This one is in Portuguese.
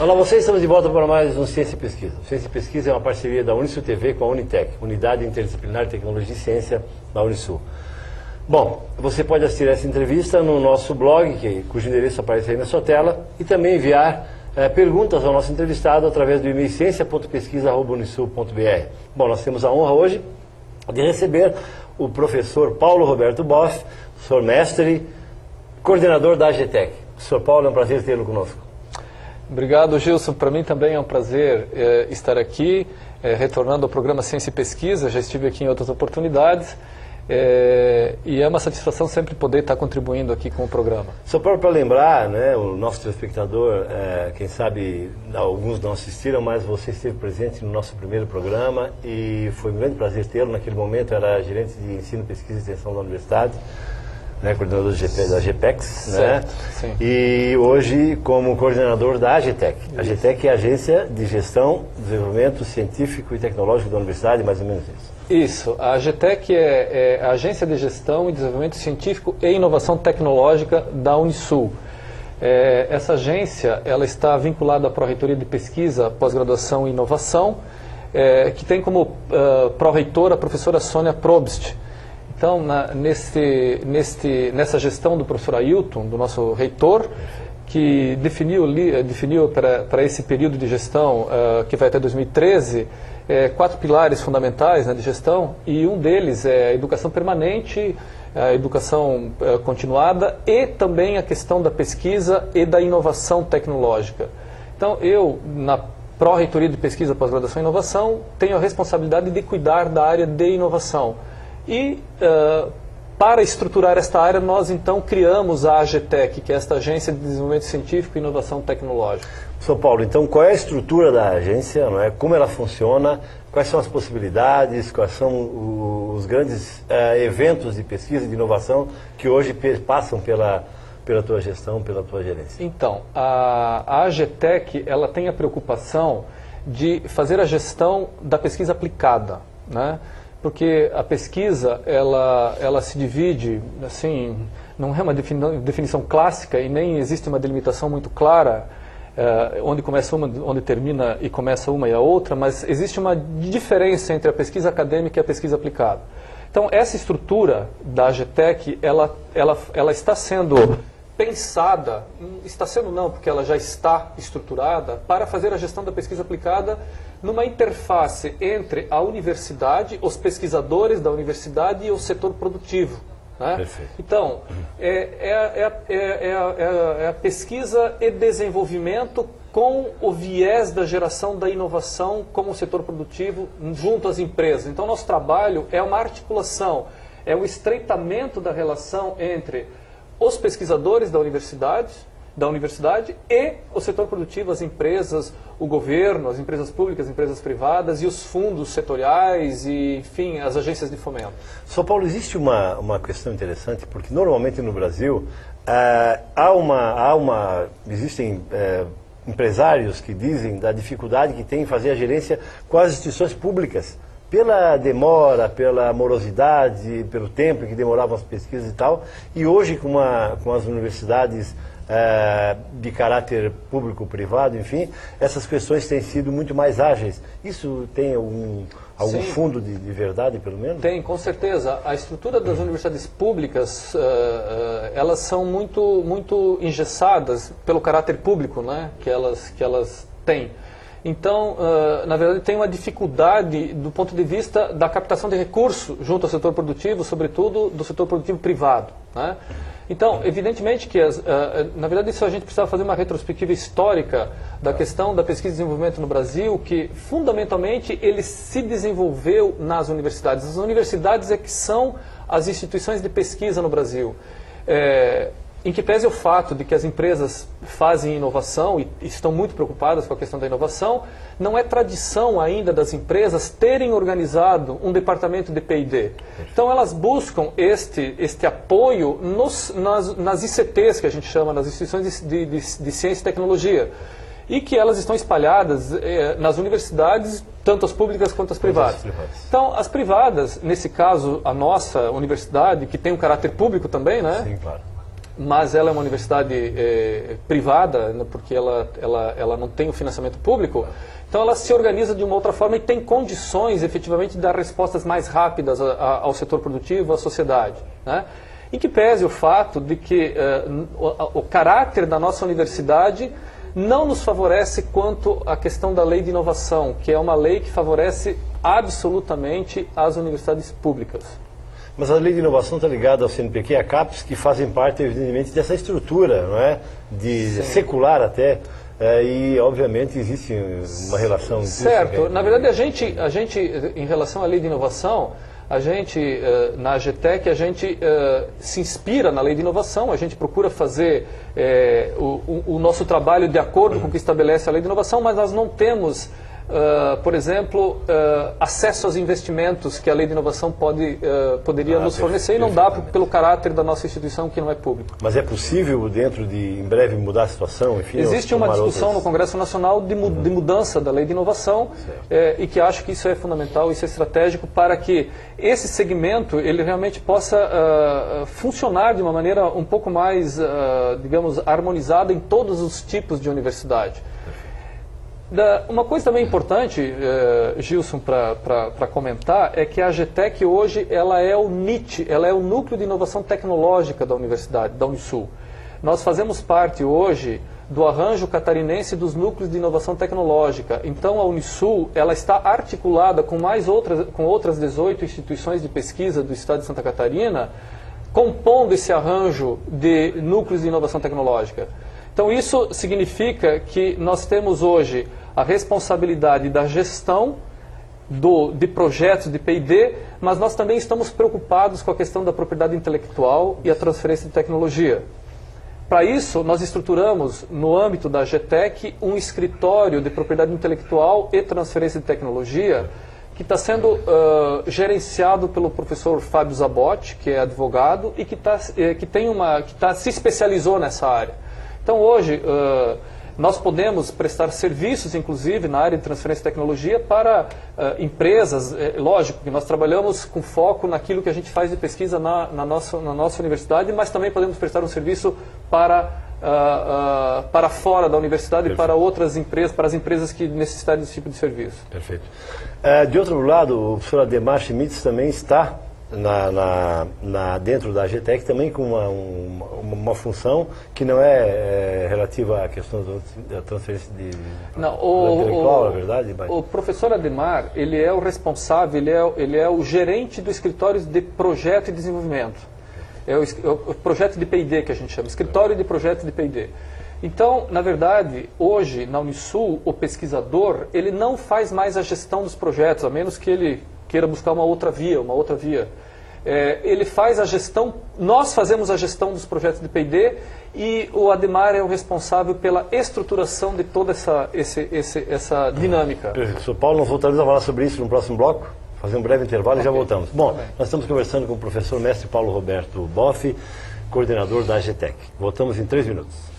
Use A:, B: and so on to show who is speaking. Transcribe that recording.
A: Olá, vocês, estamos de volta para mais um Ciência e Pesquisa. Ciência e Pesquisa é uma parceria da Unisul TV com a Unitec, Unidade Interdisciplinar de Tecnologia e Ciência da Unisul. Bom, você pode assistir essa entrevista no nosso blog, cujo endereço aparece aí na sua tela, e também enviar perguntas ao nosso entrevistado através do e-mail ciência.pesquisa@unisul.br. Bom, nós temos a honra hoje de receber o professor Paulo Roberto Boff, professor mestre, coordenador da AGTEC. Professor Paulo, é um prazer tê-lo conosco.
B: Obrigado, Gilson. Para mim também é um prazer estar aqui, retornando ao programa Ciência e Pesquisa. Já estive aqui em outras oportunidades e é uma satisfação sempre poder estar contribuindo aqui com o programa.
A: Só para lembrar, né, o nosso telespectador, quem sabe alguns não assistiram, mas você esteve presente no nosso primeiro programa e foi um grande prazer tê-lo. Naquele momento era gerente de ensino, pesquisa e extensão da universidade, né, coordenador da GPEX, né?
B: Sim.
A: E hoje como coordenador da AGTEC. A AGTEC é a Agência de Gestão, Desenvolvimento Científico e Tecnológico da Universidade, mais ou menos isso.
B: Isso, a AGTEC é a Agência de Gestão e Desenvolvimento Científico e Inovação Tecnológica da Unisul. Essa agência ela está vinculada à Pró-Reitoria de Pesquisa, Pós-Graduação e Inovação, que tem como pró-reitora a professora Sônia Probst. Então, nessa gestão do professor Ailton, do nosso reitor, que definiu para esse período de gestão, que vai até 2013, 4 pilares fundamentais, né, de gestão, e um deles é a educação permanente, a educação continuada e também a questão da pesquisa e da inovação tecnológica. Então, eu, na Pró-Reitoria de Pesquisa, Pós-Graduação e Inovação, tenho a responsabilidade de cuidar da área de inovação. E para estruturar esta área, nós então criamos a AGTEC, que é esta Agência de Desenvolvimento Científico e Inovação Tecnológica.
A: São Paulo, então qual é a estrutura da agência, não é? Como ela funciona, quais são as possibilidades, quais são os grandes eventos de pesquisa e de inovação que hoje passam pela tua gestão, pela tua gerência? Então,
B: a AGTEC ela tem a preocupação de fazer a gestão da pesquisa aplicada, né? Porque a pesquisa, ela se divide, assim, não é uma definição clássica e nem existe uma delimitação muito clara, onde começa uma, onde termina e começa uma e a outra, mas existe uma diferença entre a pesquisa acadêmica e a pesquisa aplicada. Então, essa estrutura da AGTEC, ela está sendo pensada, está sendo não, porque ela já está estruturada, para fazer a gestão da pesquisa aplicada numa interface entre a universidade, os pesquisadores da universidade e o setor produtivo. Né?
A: Perfeito.
B: Então, é a pesquisa e desenvolvimento com o viés da geração da inovação como o setor produtivo junto às empresas. Então, nosso trabalho é uma articulação, é um estreitamento da relação entre os pesquisadores da universidade e o setor produtivo, as empresas, o governo, as empresas públicas, as empresas privadas e os fundos setoriais e, enfim, as agências de fomento.
A: São Paulo, existe uma questão interessante, porque normalmente no Brasil existem empresários que dizem da dificuldade que tem em fazer a gerência com as instituições públicas, pela demora, pela morosidade, pelo tempo que demoravam as pesquisas e tal, e hoje com as universidades de caráter público-privado, enfim, essas questões têm sido muito mais ágeis. Isso tem algum fundo de verdade, pelo menos?
B: Tem, com certeza. A estrutura das universidades públicas, elas são muito engessadas pelo caráter público, né, que elas têm. Então, na verdade, tem uma dificuldade do ponto de vista da captação de recursos junto ao setor produtivo, sobretudo do setor produtivo privado, né? Então, evidentemente que, na verdade, isso a gente precisava fazer uma retrospectiva histórica da questão da pesquisa e desenvolvimento no Brasil, que, fundamentalmente, ele se desenvolveu nas universidades. As universidades é que são as instituições de pesquisa no Brasil. Em que pese o fato de que as empresas fazem inovação e estão muito preocupadas com a questão da inovação, não é tradição ainda das empresas terem organizado um departamento de P&D. Então elas buscam este apoio nas ICTs, que a gente chama, nas instituições de ciência e tecnologia, e que elas estão espalhadas nas universidades, tanto as públicas quanto as privadas. Então, as privadas, nesse caso, a nossa universidade, que tem um caráter público também, né?
A: Sim, claro.
B: mas ela é uma universidade privada, né, porque ela não tem o financiamento público, então ela se organiza de uma outra forma e tem condições, efetivamente, de dar respostas mais rápidas ao setor produtivo, à sociedade, né? Em que pese o fato de que o caráter da nossa universidade não nos favorece quanto à questão da lei de inovação, que é uma lei que favorece absolutamente as universidades públicas.
A: Mas a lei de inovação está ligada ao CNPq e à CAPES, que fazem parte, evidentemente, dessa estrutura, não é? Secular até, e, obviamente, existe uma relação...
B: Certo. Na verdade, a gente, em relação à lei de inovação, a gente, na AGETEC, a gente se inspira na lei de inovação, a gente procura fazer o nosso trabalho de acordo com o que estabelece a lei de inovação, mas nós não temos, por exemplo, acesso aos investimentos que a lei de inovação poderia nos fornecer, e não dá pelo caráter da nossa instituição, que não é público.
A: Mas é possível, dentro de, em breve, mudar a situação? Enfim,
B: existe uma discussão no Congresso Nacional de mudança da lei de inovação, e que acho que isso é fundamental, isso é estratégico para que esse segmento ele realmente possa funcionar de uma maneira um pouco mais, digamos, harmonizada em todos os tipos de universidade. Uma coisa também importante, Gilson, para comentar, é que a AGETEC hoje ela é o NIT, ela é o Núcleo de Inovação Tecnológica da Universidade, da Unisul. Nós fazemos parte hoje do arranjo catarinense dos núcleos de inovação tecnológica. Então a Unisul ela está articulada com outras 18 instituições de pesquisa do estado de Santa Catarina, compondo esse arranjo de núcleos de inovação tecnológica. Então isso significa que nós temos hoje a responsabilidade da gestão de projetos de P&D, mas nós também estamos preocupados com a questão da propriedade intelectual e a transferência de tecnologia. Para isso, nós estruturamos, no âmbito da AGETEC, um escritório de propriedade intelectual e transferência de tecnologia que está sendo gerenciado pelo professor Fábio Zabotti, que é advogado e que se especializou nessa área. Então, hoje, nós podemos prestar serviços, inclusive, na área de transferência de tecnologia para empresas. Lógico que nós trabalhamos com foco naquilo que a gente faz de pesquisa na nossa universidade, mas também podemos prestar um serviço para fora da universidade. Perfeito. E para outras empresas, para as empresas que necessitarem desse tipo de serviço. Perfeito.
A: De outro lado, o professor Ademar Schmitz também está dentro da AGETEC também com uma função que não é relativa à questão da transferência de intelectual, na verdade. Mas...
B: O professor Ademar, ele é o responsável, ele é o gerente do escritório de projeto e desenvolvimento. É o projeto de P&D que a gente chama, escritório de projeto de P&D. Então, na verdade, hoje, na Unisul, o pesquisador, ele não faz mais a gestão dos projetos, a menos que ele queira buscar uma outra via. Ele faz a gestão, nós fazemos a gestão dos projetos de P&D e o Ademar é o responsável pela estruturação de toda essa dinâmica.
A: Professor Paulo, nós voltaremos a falar sobre isso no próximo bloco, fazer um breve intervalo e já voltamos. Bom, nós estamos conversando com o professor mestre Paulo Roberto Boff, coordenador da AGETEC. Voltamos em 3 minutos.